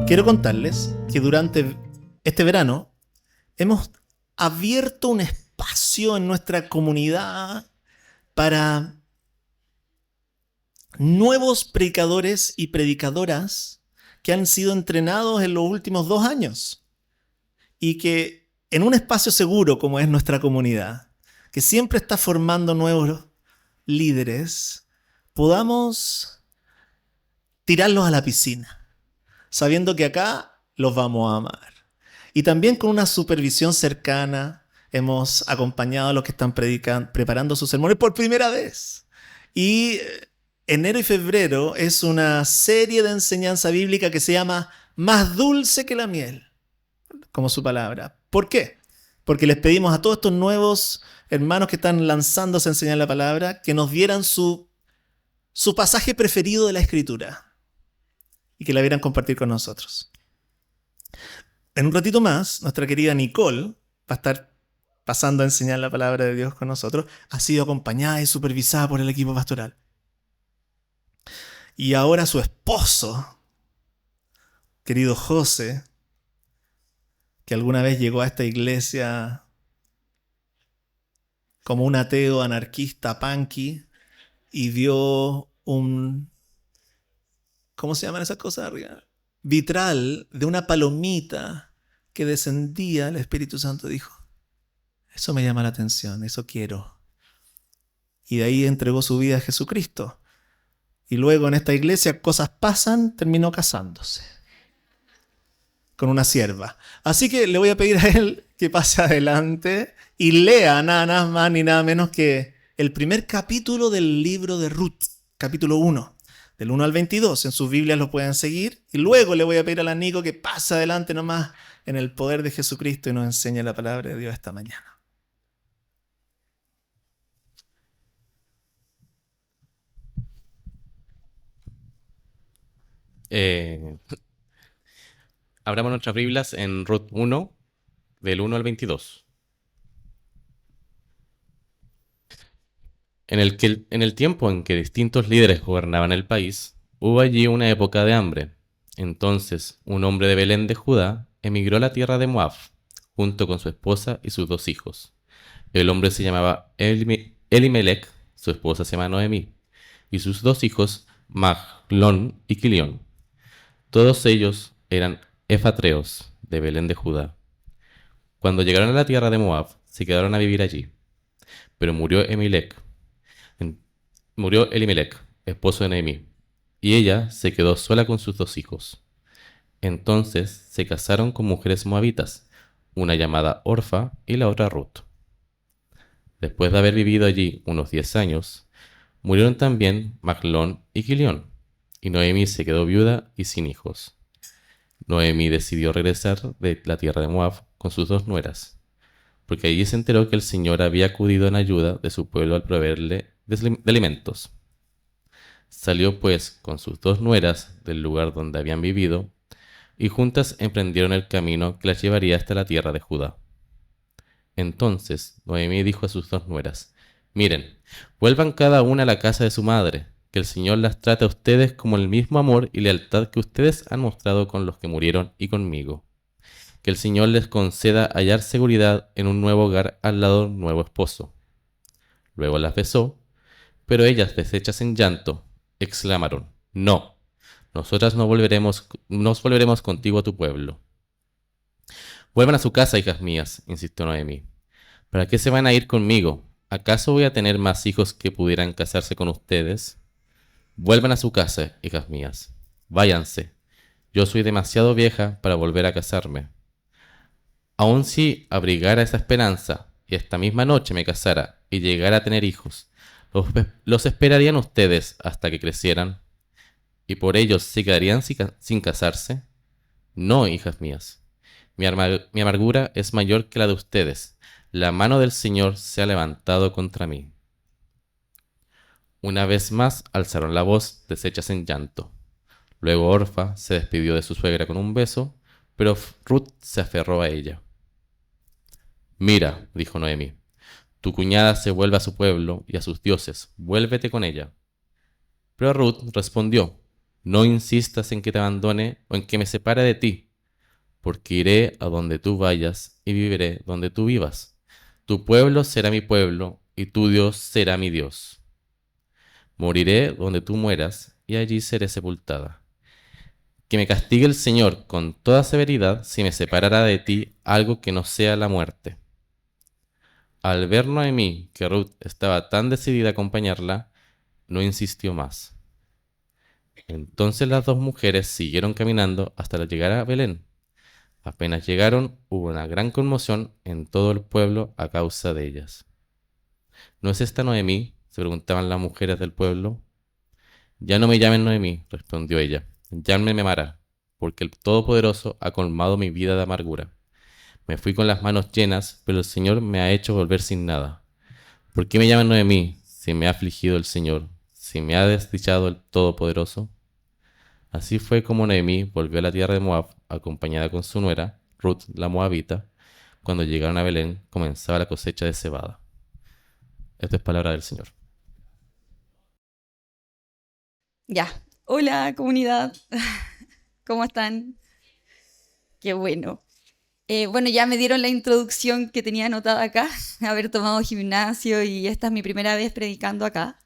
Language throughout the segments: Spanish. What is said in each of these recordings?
Quiero contarles que durante este verano hemos abierto un espacio en nuestra comunidad para nuevos predicadores y predicadoras que han sido entrenados en los últimos 2 años y que en un espacio seguro como es nuestra comunidad, que siempre está formando nuevos líderes, podamos tirarlos a la piscina, sabiendo que acá los vamos a amar. Y también con una supervisión cercana hemos acompañado a los que están preparando sus sermones por primera vez. Y enero y febrero es una serie de enseñanza bíblica que se llama Más dulce que la miel, como su palabra. ¿Por qué? Porque les pedimos a todos estos nuevos hermanos que están lanzándose a enseñar la palabra que nos dieran su pasaje preferido de la Escritura y que la vieran compartir con nosotros. En un ratito más, nuestra querida Nicole va a estar pasando a enseñar la palabra de Dios con nosotros. Ha sido acompañada y supervisada por el equipo pastoral. Y ahora su esposo, querido José, que alguna vez llegó a esta iglesia como un ateo anarquista punky y vio un... ¿Cómo se llaman esas cosas arriba? Vitral de una palomita que descendía, el Espíritu Santo dijo, eso me llama la atención, eso quiero. Y de ahí entregó su vida a Jesucristo. Y luego en esta iglesia cosas pasan, terminó casándose con una sierva. Así que le voy a pedir a él que pase adelante y lea nada más ni nada menos que el primer capítulo del libro de Ruth, capítulo 1. Del 1 al 22, en sus Biblias lo pueden seguir. Y luego le voy a pedir a la Nico que pase adelante nomás en el poder de Jesucristo y nos enseñe la palabra de Dios esta mañana. Abramos nuestras Biblias en Ruth 1, del 1 al 22. En el tiempo en que distintos líderes gobernaban el país, hubo allí una época de hambre. Entonces, un hombre de Belén de Judá emigró a la tierra de Moab, junto con su esposa y sus 2 hijos. El hombre se llamaba Elimelech, su esposa se llama Noemí, y sus 2 hijos, Mahlón y Quilión. Todos ellos eran efatreos de Belén de Judá. Cuando llegaron a la tierra de Moab, se quedaron a vivir allí. Pero murió Elimelech, esposo de Noemí, y ella se quedó sola con sus 2 hijos. Entonces se casaron con mujeres moabitas, una llamada Orfa y la otra Ruth. Después de haber vivido allí unos 10 años, murieron también Mahlón y Quilión, y Noemí se quedó viuda y sin hijos. Noemí decidió regresar de la tierra de Moab con sus 2 nueras, porque allí se enteró que el Señor había acudido en ayuda de su pueblo al proveerle de alimentos. Salió pues con sus 2 nueras del lugar donde habían vivido, y juntas emprendieron el camino que las llevaría hasta la tierra de Judá. Entonces Noemí dijo a sus 2 nueras, miren, vuelvan cada una a la casa de su madre, que el Señor las trate a ustedes como el mismo amor y lealtad que ustedes han mostrado con los que murieron y conmigo. Que el Señor les conceda hallar seguridad en un nuevo hogar al lado de un nuevo esposo. Luego las besó, pero ellas, deshechas en llanto, exclamaron, no, nosotras nos volveremos contigo a tu pueblo. Vuelvan a su casa, hijas mías, insistió Noemí. ¿Para qué se van a ir conmigo? ¿Acaso voy a tener más hijos que pudieran casarse con ustedes? Vuelvan a su casa, hijas mías. Váyanse. Yo soy demasiado vieja para volver a casarme. Aun si abrigara esa esperanza y esta misma noche me casara y llegara a tener hijos, ¿los esperarían ustedes hasta que crecieran? ¿Y por ellos se quedarían sin casarse? No, hijas mías. Mi amargura es mayor que la de ustedes. La mano del Señor se ha levantado contra mí. Una vez más alzaron la voz, deshechas en llanto. Luego Orfa se despidió de su suegra con un beso, pero Ruth se aferró a ella. Mira, dijo Noemí, tu cuñada se vuelve a su pueblo y a sus dioses, vuélvete con ella. Pero Ruth respondió, No insistas en que te abandone o en que me separe de ti, porque iré a donde tú vayas y viviré donde tú vivas. Tu pueblo será mi pueblo y tu Dios será mi Dios. Moriré donde tú mueras y allí seré sepultada. Que me castigue el Señor con toda severidad si me separara de ti algo que no sea la muerte. Al ver Noemí que Ruth estaba tan decidida a acompañarla, no insistió más. Entonces las dos mujeres siguieron caminando hasta llegar a Belén. Apenas llegaron, hubo una gran conmoción en todo el pueblo a causa de ellas. ¿No es esta Noemí?, se preguntaban las mujeres del pueblo. Ya no me llamen Noemí, respondió ella. Llámenme Mara, porque el Todopoderoso ha colmado mi vida de amargura. Me fui con las manos llenas, pero el Señor me ha hecho volver sin nada. ¿Por qué me llaman Noemí, si me ha afligido el Señor, si me ha desdichado el Todopoderoso? Así fue como Noemí volvió a la tierra de Moab, acompañada con su nuera, Ruth la Moabita. Cuando llegaron a Belén, comenzaba la cosecha de cebada. Esto es palabra del Señor. Ya. Hola, comunidad. ¿Cómo están? Qué bueno. Bueno, ya me dieron la introducción que tenía anotada acá, haber tomado gimnasio y esta es mi primera vez predicando acá.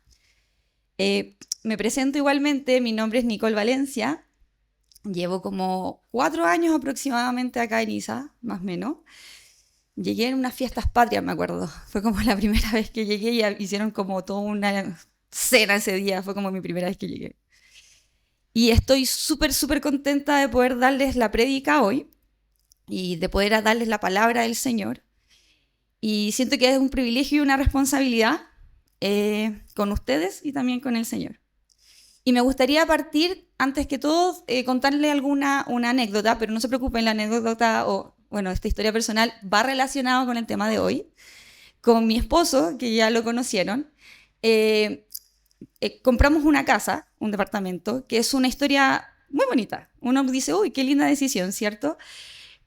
Me presento igualmente, mi nombre es Nicole Valencia. Llevo como 4 años aproximadamente acá en ISA, más o menos. Llegué en unas fiestas patrias, me acuerdo. Fue como la primera vez que llegué y hicieron como toda una cena ese día. Fue como mi primera vez que llegué. Y estoy súper contenta de poder darles la prédica hoy y de poder darles la palabra del Señor. Y siento que es un privilegio y una responsabilidad con ustedes y también con el Señor. Y me gustaría partir, antes que todo, contarles una anécdota, pero no se preocupen, la anécdota esta historia personal va relacionada con el tema de hoy. Con mi esposo, que ya lo conocieron, compramos una casa, un departamento, que es una historia muy bonita. Uno dice, uy, qué linda decisión, ¿cierto?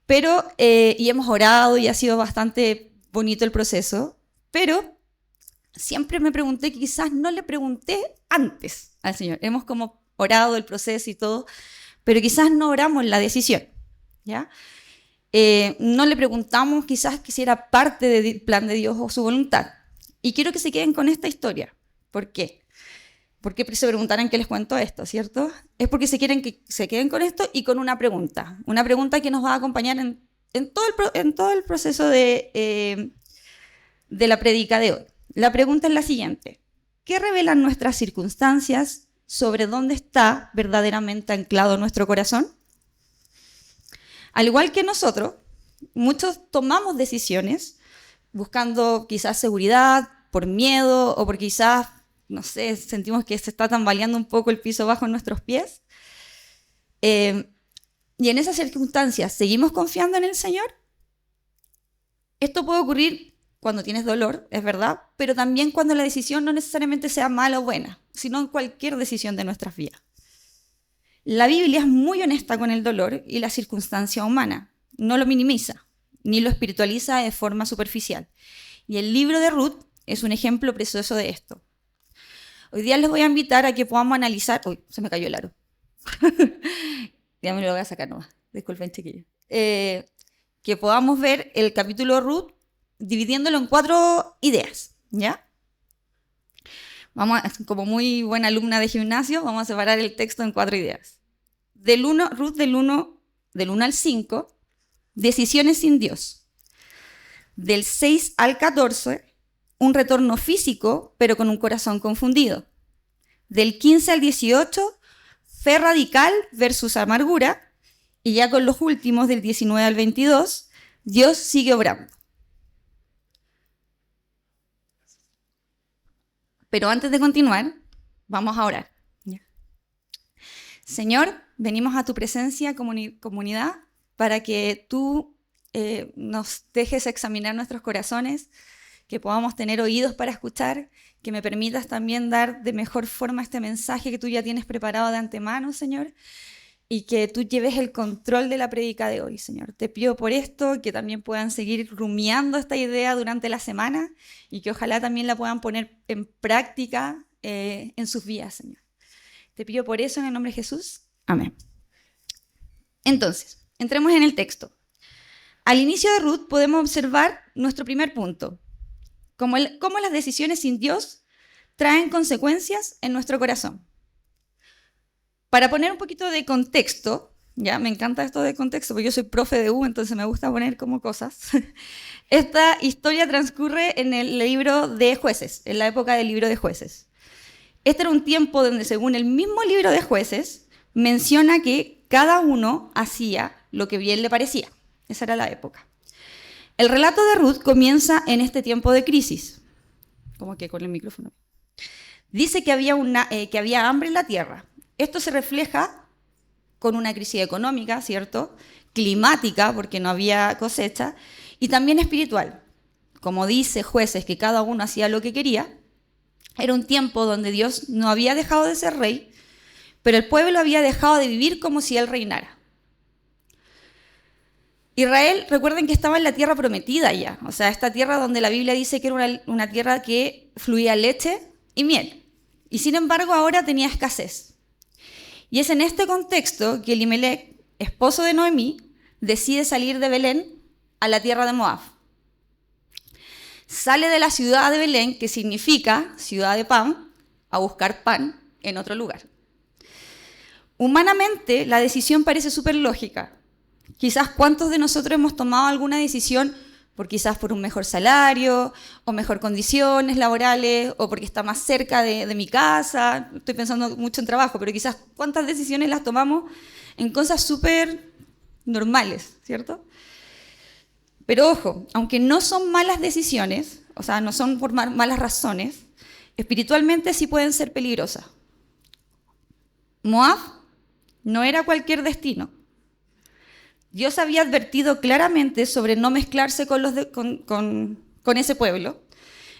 Pero, y hemos orado y ha sido bastante bonito el proceso, pero siempre me pregunté, quizás no le pregunté antes al Señor. Hemos como orado el proceso y todo, pero quizás no oramos la decisión, ¿ya? No le preguntamos quizás que si era parte del plan de Dios o su voluntad. Y quiero que se queden con esta historia. ¿Por qué? Porque se preguntarán qué les cuento esto, ¿cierto? Es porque quieren que se queden con esto y con una pregunta que nos va a acompañar en todo el proceso de la prédica de hoy. La pregunta es la siguiente: ¿qué revelan nuestras circunstancias sobre dónde está verdaderamente anclado nuestro corazón? Al igual que nosotros, muchos tomamos decisiones buscando quizás seguridad, por miedo o por quizás, no sé, sentimos que se está tambaleando un poco el piso bajo nuestros pies. Y en esas circunstancias, ¿seguimos confiando en el Señor? Esto puede ocurrir cuando tienes dolor, es verdad, pero también cuando la decisión no necesariamente sea mala o buena, sino en cualquier decisión de nuestras vidas. La Biblia es muy honesta con el dolor y la circunstancia humana. No lo minimiza, ni lo espiritualiza de forma superficial. Y el libro de Ruth es un ejemplo precioso de esto. Hoy día les voy a invitar a que podamos analizar... Uy, se me cayó el aro. Ya me lo voy a sacar nomás. Disculpen, chiquillos. Que podamos ver el capítulo de Ruth dividiéndolo en 4 ideas, ¿ya? Como muy buena alumna de gimnasio, vamos a separar el texto en 4 ideas. Ruth del 1 al 5, decisiones sin Dios. Del 6 al 14, un retorno físico, pero con un corazón confundido. Del 15 al 18, fe radical versus amargura. Y ya con los últimos, del 19 al 22, Dios sigue obrando. Pero antes de continuar, vamos a orar. Señor, venimos a tu presencia, comunidad, para que tú nos dejes examinar nuestros corazones, que podamos tener oídos para escuchar, que me permitas también dar de mejor forma este mensaje que tú ya tienes preparado de antemano, Señor, y que tú lleves el control de la prédica de hoy, Señor. Te pido por esto, que también puedan seguir rumiando esta idea durante la semana y que ojalá también la puedan poner en práctica en sus vidas, Señor. Te pido por eso en el nombre de Jesús. Amén. Entonces, entremos en el texto. Al inicio de Ruth podemos observar nuestro primer punto, cómo las decisiones sin Dios traen consecuencias en nuestro corazón. Para poner un poquito de contexto, ya me encanta esto de contexto, porque yo soy profe de U, entonces me gusta poner como cosas. Esta historia transcurre en el libro de Jueces, en la época del libro de Jueces. Este era un tiempo donde, según el mismo libro de Jueces, menciona que cada uno hacía lo que bien le parecía. Esa era la época. El relato de Ruth comienza en este tiempo de crisis. ¿Cómo que con el micrófono? Dice que había hambre en la tierra. Esto se refleja con una crisis económica, ¿cierto? Climática, porque no había cosecha, y también espiritual. Como dice Jueces, que cada uno hacía lo que quería, era un tiempo donde Dios no había dejado de ser rey, pero el pueblo había dejado de vivir como si él reinara. Israel, recuerden que estaba en la tierra prometida ya, o sea, esta tierra donde la Biblia dice que era una tierra que fluía leche y miel, y sin embargo ahora tenía escasez. Y es en este contexto que Elimelec, esposo de Noemí, decide salir de Belén a la tierra de Moab. Sale de la ciudad de Belén, que significa ciudad de pan, a buscar pan en otro lugar. Humanamente, la decisión parece súper lógica. Quizás cuántos de nosotros hemos tomado alguna decisión quizás por un mejor salario, o mejor condiciones laborales, o porque está más cerca de mi casa. Estoy pensando mucho en trabajo, pero quizás cuántas decisiones las tomamos en cosas súper normales, ¿cierto? Pero ojo, aunque no son malas decisiones, o sea, no son por malas razones, espiritualmente sí pueden ser peligrosas. Moab no era cualquier destino. Dios había advertido claramente sobre no mezclarse con ese pueblo.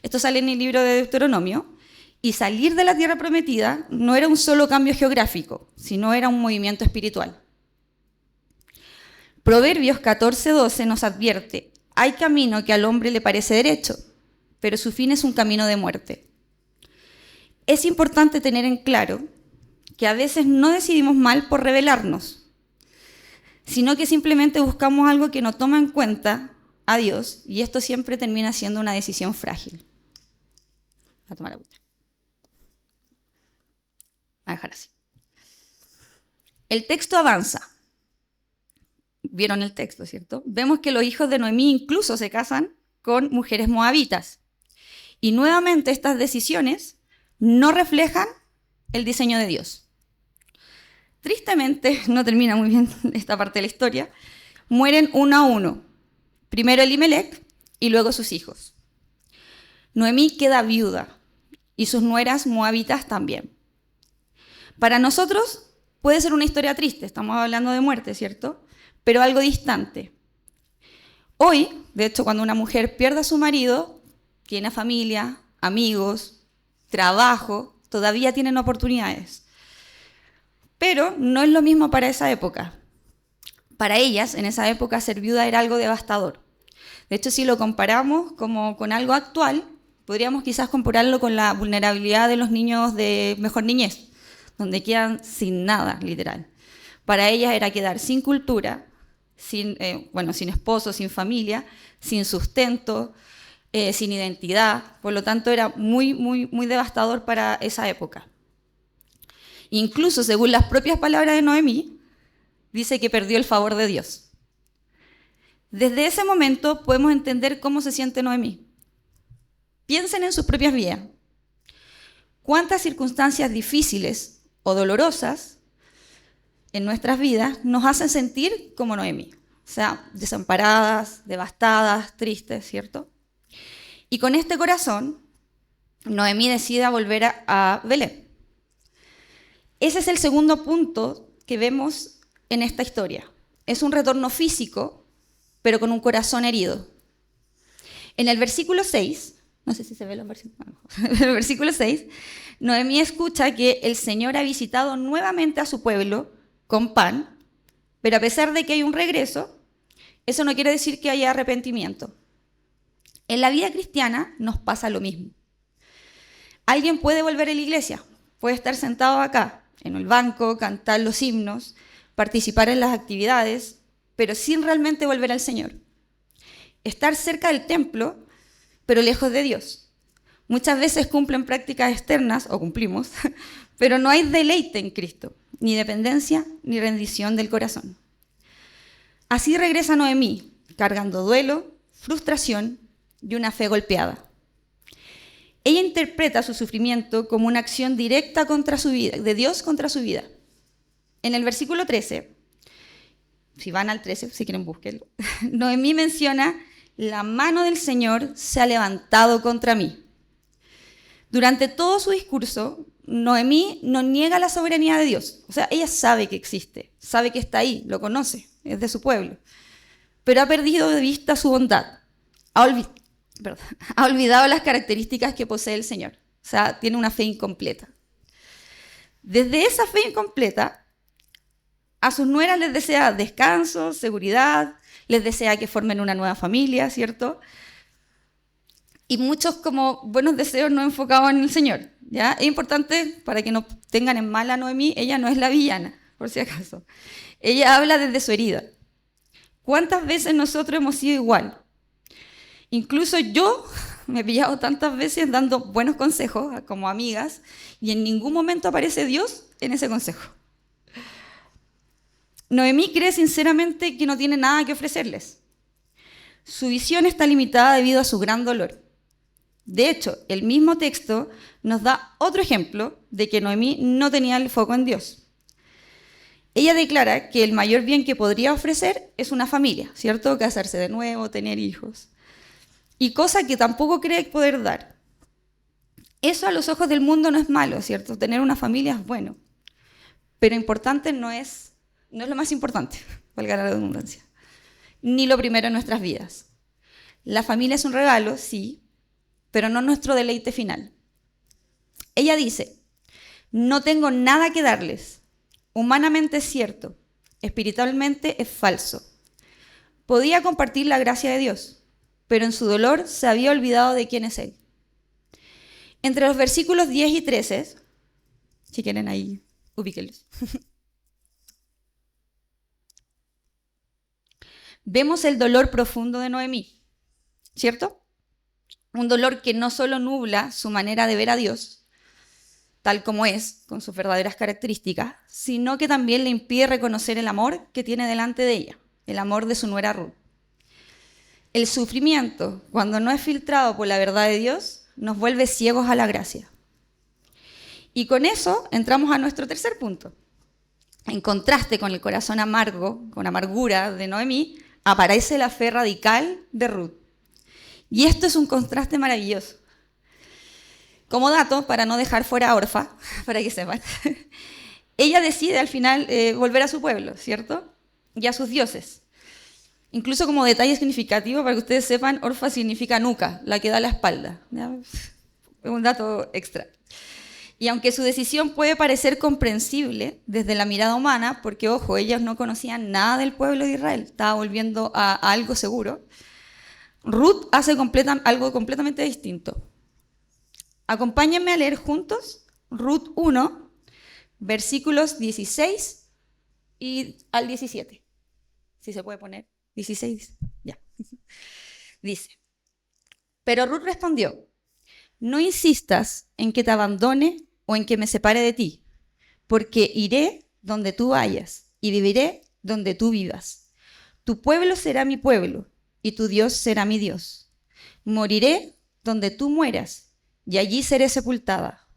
Esto sale en el libro de Deuteronomio. Y salir de la tierra prometida no era un solo cambio geográfico, sino era un movimiento espiritual. Proverbios 14:12 nos advierte: hay camino que al hombre le parece derecho, pero su fin es un camino de muerte. Es importante tener en claro que a veces no decidimos mal por rebelarnos, sino que simplemente buscamos algo que no toma en cuenta a Dios, y esto siempre termina siendo una decisión frágil. Voy a tomar agua. Voy a dejar así. El texto avanza. Vieron el texto, ¿cierto? Vemos que los hijos de Noemí incluso se casan con mujeres moabitas. Y nuevamente estas decisiones no reflejan el diseño de Dios. Tristemente, no termina muy bien esta parte de la historia, mueren uno a uno. Primero Elimelec y luego sus hijos. Noemí queda viuda y sus nueras moabitas también. Para nosotros puede ser una historia triste, estamos hablando de muerte, ¿cierto? Pero algo distante. Hoy, de hecho, cuando una mujer pierde a su marido, tiene familia, amigos, trabajo, todavía tienen oportunidades. Pero no es lo mismo para esa época. Para ellas, en esa época, ser viuda era algo devastador. De hecho, si lo comparamos como con algo actual, podríamos quizás compararlo con la vulnerabilidad de los niños de mejor niñez, donde quedan sin nada, literal. Para ellas era quedar sin cultura, sin esposo, sin familia, sin sustento, sin identidad. Por lo tanto, era muy, muy, muy devastador para esa época. Incluso, según las propias palabras de Noemí, dice que perdió el favor de Dios. Desde ese momento podemos entender cómo se siente Noemí. Piensen en sus propias vidas. ¿Cuántas circunstancias difíciles o dolorosas en nuestras vidas nos hacen sentir como Noemí? O sea, desamparadas, devastadas, tristes, ¿cierto? Y con este corazón, Noemí decide volver a Belén. Ese es el segundo punto que vemos en esta historia. Es un retorno físico, pero con un corazón herido. En el versículo 6, no sé si se ve los versículos, en el versículo 6, Noemí escucha que el Señor ha visitado nuevamente a su pueblo con pan, pero a pesar de que hay un regreso, eso no quiere decir que haya arrepentimiento. En la vida cristiana nos pasa lo mismo. Alguien puede volver a la iglesia, puede estar sentado acá, en el banco, cantar los himnos, participar en las actividades, pero sin realmente volver al Señor. Estar cerca del templo, pero lejos de Dios. Muchas veces cumplen prácticas externas, o cumplimos, pero no hay deleite en Cristo, ni dependencia, ni rendición del corazón. Así regresa Noemí, cargando duelo, frustración y una fe golpeada. Ella interpreta su sufrimiento como una acción directa contra su vida, de Dios contra su vida. En el versículo 13, si van al 13, si quieren búsquenlo, Noemí menciona: la mano del Señor se ha levantado contra mí. Durante todo su discurso, Noemí no niega la soberanía de Dios. O sea, ella sabe que existe, sabe que está ahí, lo conoce, es de su pueblo. Pero ha perdido de vista su bondad. Ha olvidado las características que posee el Señor. O sea, tiene una fe incompleta. Desde esa fe incompleta, a sus nueras les desea descanso, seguridad, les desea que formen una nueva familia, ¿cierto? Y muchos como buenos deseos no enfocados en el Señor, ¿ya? Es importante, para que no tengan en mal a Noemí, ella no es la villana, por si acaso. Ella habla desde su herida. ¿Cuántas veces nosotros hemos sido igual? Incluso yo me he pillado tantas veces dando buenos consejos como amigas y en ningún momento aparece Dios en ese consejo. Noemí cree sinceramente que no tiene nada que ofrecerles. Su visión está limitada debido a su gran dolor. De hecho, el mismo texto nos da otro ejemplo de que Noemí no tenía el foco en Dios. Ella declara que el mayor bien que podría ofrecer es una familia, ¿cierto? Casarse de nuevo, tener hijos. Y cosa que tampoco cree poder dar. Eso a los ojos del mundo no es malo, ¿cierto? Tener una familia es bueno. Pero importante no es lo más importante, valga la redundancia, ni lo primero en nuestras vidas. La familia es un regalo, sí, pero no nuestro deleite final. Ella dice: no tengo nada que darles. Humanamente es cierto, espiritualmente es falso. Podía compartir la gracia de Dios, pero en su dolor se había olvidado de quién es Él. Entre los versículos 10 y 13, si quieren ahí, ubíquenlos. Vemos el dolor profundo de Noemí, ¿cierto? Un dolor que no solo nubla su manera de ver a Dios, tal como es, con sus verdaderas características, sino que también le impide reconocer el amor que tiene delante de ella, el amor de su nuera Ruth. El sufrimiento, cuando no es filtrado por la verdad de Dios, nos vuelve ciegos a la gracia. Y con eso entramos a nuestro tercer punto. En contraste con el corazón amargo, con amargura de Noemí, aparece la fe radical de Ruth. Y esto es un contraste maravilloso. Como dato, para no dejar fuera a Orfa, para que sepan, ella decide al final volver a su pueblo, ¿cierto? Y a sus dioses. Incluso como detalle significativo, para que ustedes sepan, Orfa significa nuca, la que da la espalda. ¿Ya? Es un dato extra. Y aunque su decisión puede parecer comprensible desde la mirada humana, porque, ojo, ellos no conocían nada del pueblo de Israel, estaba volviendo a algo seguro, Ruth hace algo completamente distinto. Acompáñenme a leer juntos Ruth 1, versículos 16 y al 17. Si se puede poner, 16, ya. Dice: pero Ruth respondió: no insistas en que te abandone o en que me separe de ti, porque iré donde tú vayas y viviré donde tú vivas. Tu pueblo será mi pueblo y tu Dios será mi Dios. Moriré donde tú mueras y allí seré sepultada.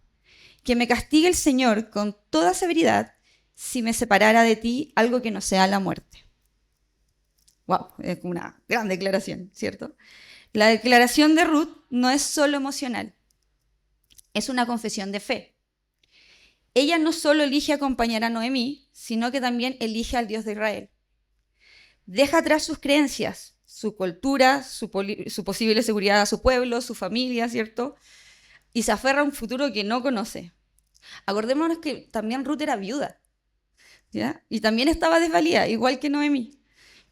Que me castigue el Señor con toda severidad si me separara de ti algo que no sea la muerte. Wow, es una gran declaración, ¿cierto? La declaración de Ruth no es solo emocional, es una confesión de fe. Ella no solo elige acompañar a Noemí, sino que también elige al Dios de Israel. Deja atrás sus creencias, su cultura, su posible seguridad a su pueblo, su familia, ¿cierto? Y se aferra a un futuro que no conoce. Acordémonos que también Ruth era viuda, ¿ya? Y también estaba desvalida, igual que Noemí.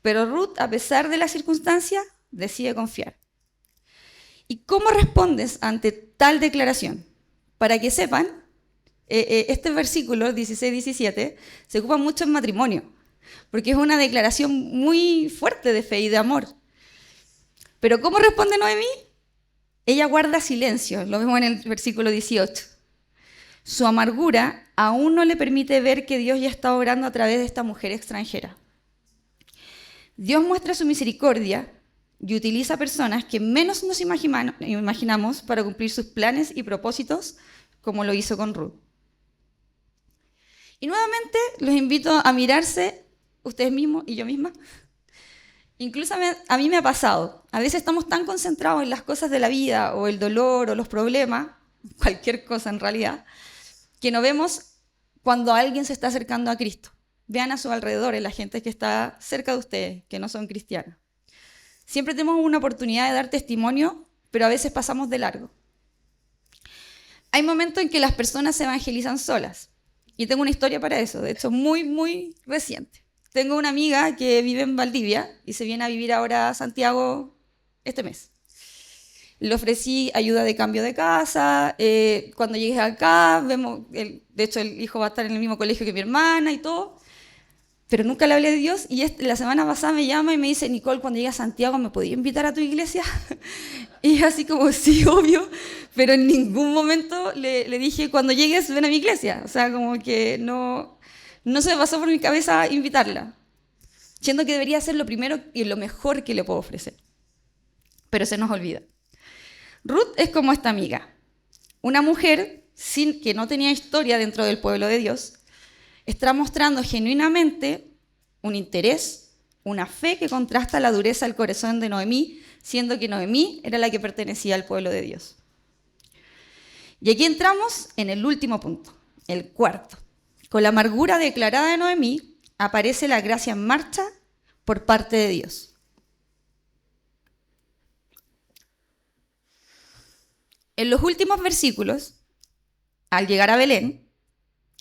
Pero Ruth, a pesar de las circunstancias, decide confiar. ¿Y cómo respondes ante tal declaración? Para que sepan, este versículo 16-17 se ocupa mucho en matrimonio, porque es una declaración muy fuerte de fe y de amor. Pero ¿cómo responde Noemí? Ella guarda silencio, lo vemos en el versículo 18. Su amargura aún no le permite ver que Dios ya está obrando a través de esta mujer extranjera. Dios muestra su misericordia y utiliza personas que menos nos imaginamos para cumplir sus planes y propósitos, como lo hizo con Ruth. Y nuevamente los invito a mirarse ustedes mismos y yo misma. Incluso a mí me ha pasado. A veces estamos tan concentrados en las cosas de la vida o el dolor o los problemas, cualquier cosa en realidad, que no vemos cuando alguien se está acercando a Cristo. Vean a su alrededor, la gente que está cerca de ustedes, que no son cristianos. Siempre tenemos una oportunidad de dar testimonio, pero a veces pasamos de largo. Hay momentos en que las personas se evangelizan solas. Y tengo una historia para eso, de hecho muy, muy reciente. Tengo una amiga que vive en Valdivia y se viene a vivir ahora a Santiago este mes. Le ofrecí ayuda de cambio de casa. Cuando llegues acá, de hecho el hijo va a estar en el mismo colegio que mi hermana y todo. Pero nunca le hablé de Dios y la semana pasada me llama y me dice, Nicole, cuando llegue a Santiago, ¿me podías invitar a tu iglesia? Y así como, sí, obvio, pero en ningún momento le dije, cuando llegues, ven a mi iglesia. O sea, como que no se me pasó por mi cabeza invitarla, siendo que debería ser lo primero y lo mejor que le puedo ofrecer. Pero se nos olvida. Ruth es como esta amiga, una mujer que no tenía historia dentro del pueblo de Dios, está mostrando genuinamente un interés, una fe que contrasta la dureza del corazón de Noemí, siendo que Noemí era la que pertenecía al pueblo de Dios. Y aquí entramos en el último punto, el cuarto. Con la amargura declarada de Noemí, aparece la gracia en marcha por parte de Dios. En los últimos versículos, al llegar a Belén,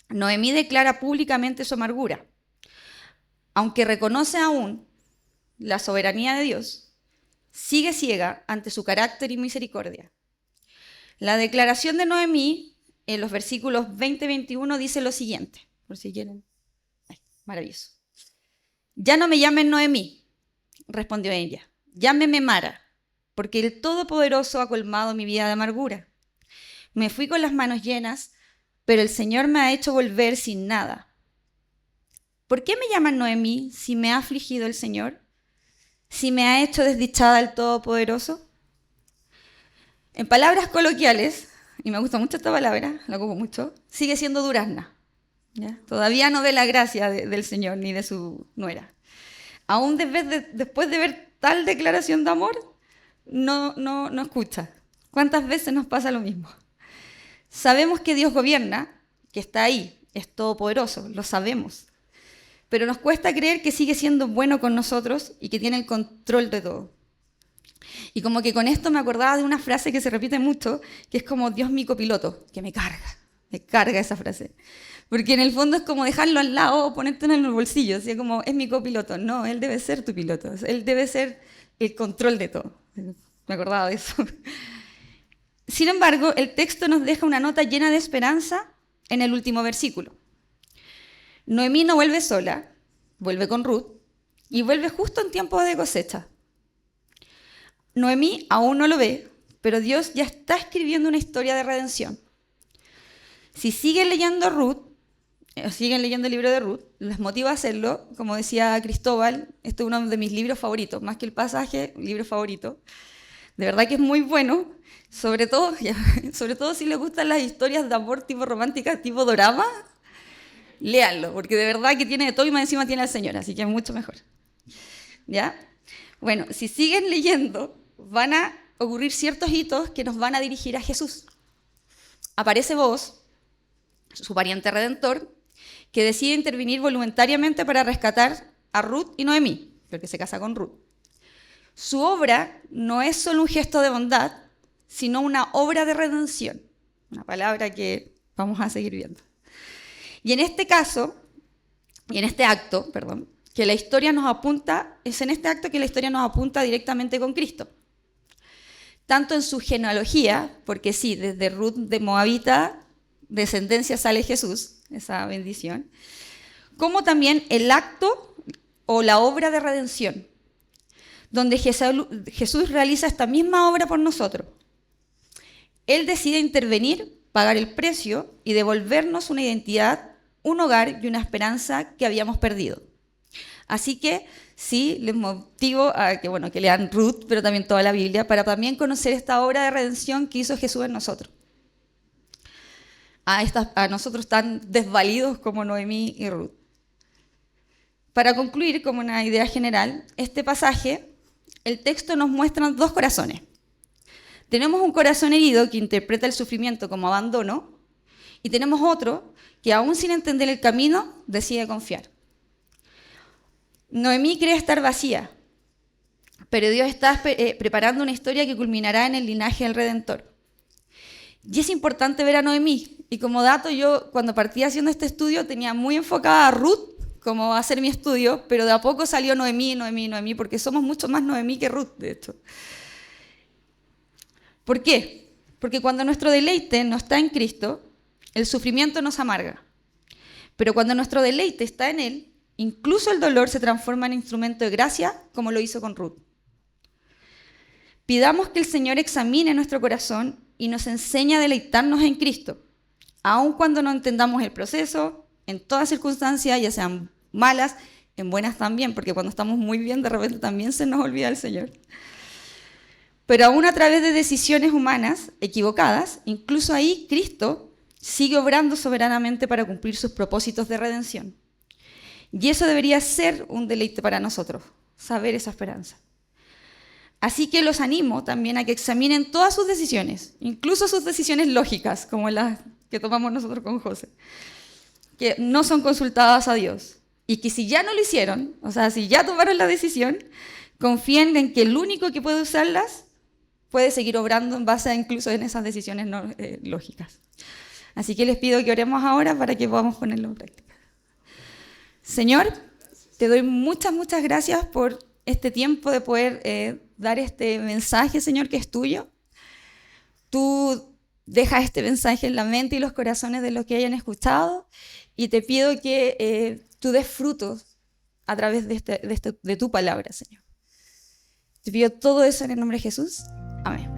Noemí declara públicamente su amargura. Aunque reconoce aún la soberanía de Dios, sigue ciega ante su carácter y misericordia. La declaración de Noemí en los versículos 20-21 dice lo siguiente, por si quieren. Ay, maravilloso. Ya no me llamen Noemí, respondió ella, llámeme Mara, porque el Todopoderoso ha colmado mi vida de amargura. Me fui con las manos llenas, pero el Señor me ha hecho volver sin nada. ¿Por qué me llaman Noemí si me ha afligido el Señor? ¿Si me ha hecho desdichada el Todopoderoso? En palabras coloquiales, y me gusta mucho esta palabra, la ocupo mucho, sigue siendo durazna. ¿Ya? Todavía no ve la gracia del Señor ni de su nuera. Aún después de ver tal declaración de amor, no escucha. ¿Cuántas veces nos pasa lo mismo? Sabemos que Dios gobierna, que está ahí, es todopoderoso, lo sabemos. Pero nos cuesta creer que sigue siendo bueno con nosotros y que tiene el control de todo. Y como que con esto me acordaba de una frase que se repite mucho, que es como Dios mi copiloto, que me carga esa frase. Porque en el fondo es como dejarlo al lado o ponértelo en el bolsillo, así como es mi copiloto. No, él debe ser tu piloto, él debe ser el control de todo. Me acordaba de eso. Sin embargo, el texto nos deja una nota llena de esperanza en el último versículo. Noemí no vuelve sola, vuelve con Ruth y vuelve justo en tiempo de cosecha. Noemí aún no lo ve, pero Dios ya está escribiendo una historia de redención. Si siguen leyendo siguen leyendo el libro de Ruth, les motiva a hacerlo. Como decía Cristóbal, este es uno de mis libros favoritos, más que el pasaje, libro favorito. De verdad que es muy bueno, sobre todo si les gustan las historias de amor tipo románticas, tipo dorama, léanlo, porque de verdad que tiene de todo y más encima tiene al Señor, así que es mucho mejor. ¿Ya? Bueno, si siguen leyendo, van a ocurrir ciertos hitos que nos van a dirigir a Jesús. Aparece Booz, su pariente redentor, que decide intervenir voluntariamente para rescatar a Ruth y Noemí, porque se casa con Ruth. Su obra no es solo un gesto de bondad, sino una obra de redención, una palabra que vamos a seguir viendo. Y en este acto, que la historia nos apunta, es en este acto que la historia nos apunta directamente con Cristo. Tanto en su genealogía, porque sí, desde Ruth de Moabita descendencia sale Jesús, esa bendición, como también el acto o la obra de redención, donde Jesús realiza esta misma obra por nosotros. Él decide intervenir, pagar el precio y devolvernos una identidad, un hogar y una esperanza que habíamos perdido. Así que sí, les motivo a que lean Ruth, pero también toda la Biblia, para también conocer esta obra de redención que hizo Jesús en nosotros. A nosotros tan desvalidos como Noemí y Ruth. Para concluir, como una idea general, este pasaje, el texto nos muestra dos corazones. Tenemos un corazón herido que interpreta el sufrimiento como abandono, y tenemos otro que, aún sin entender el camino, decide confiar. Noemí cree estar vacía, pero Dios está preparando una historia que culminará en el linaje del Redentor. Y es importante ver a Noemí. Y como dato, yo cuando partí haciendo este estudio tenía muy enfocada a Ruth como hacer mi estudio, pero de a poco salió Noemí, porque somos mucho más Noemí que Ruth, de hecho. ¿Por qué? Porque cuando nuestro deleite no está en Cristo, el sufrimiento nos amarga. Pero cuando nuestro deleite está en Él, incluso el dolor se transforma en instrumento de gracia, como lo hizo con Ruth. Pidamos que el Señor examine nuestro corazón y nos enseñe a deleitarnos en Cristo, aun cuando no entendamos el proceso, en todas circunstancias, ya sean malas, en buenas también, porque cuando estamos muy bien, de repente también se nos olvida el Señor. Pero aún a través de decisiones humanas equivocadas, incluso ahí Cristo sigue obrando soberanamente para cumplir sus propósitos de redención. Y eso debería ser un deleite para nosotros, saber esa esperanza. Así que los animo también a que examinen todas sus decisiones, incluso sus decisiones lógicas, como las que tomamos nosotros con José, que no son consultadas a Dios. Y que si ya no lo hicieron, o sea, si ya tomaron la decisión, confíen en que el único que puede usarlas puede seguir obrando en base a incluso en esas decisiones no, lógicas. Así que les pido que oremos ahora para que podamos ponerlo en práctica. Señor, te doy muchas gracias por este tiempo de poder dar este mensaje, Señor, que es tuyo. Tú dejas este mensaje en la mente y los corazones de los que hayan escuchado, y te pido que tú des frutos a través de tu palabra, Señor. Te pido todo eso en el nombre de Jesús. Amén.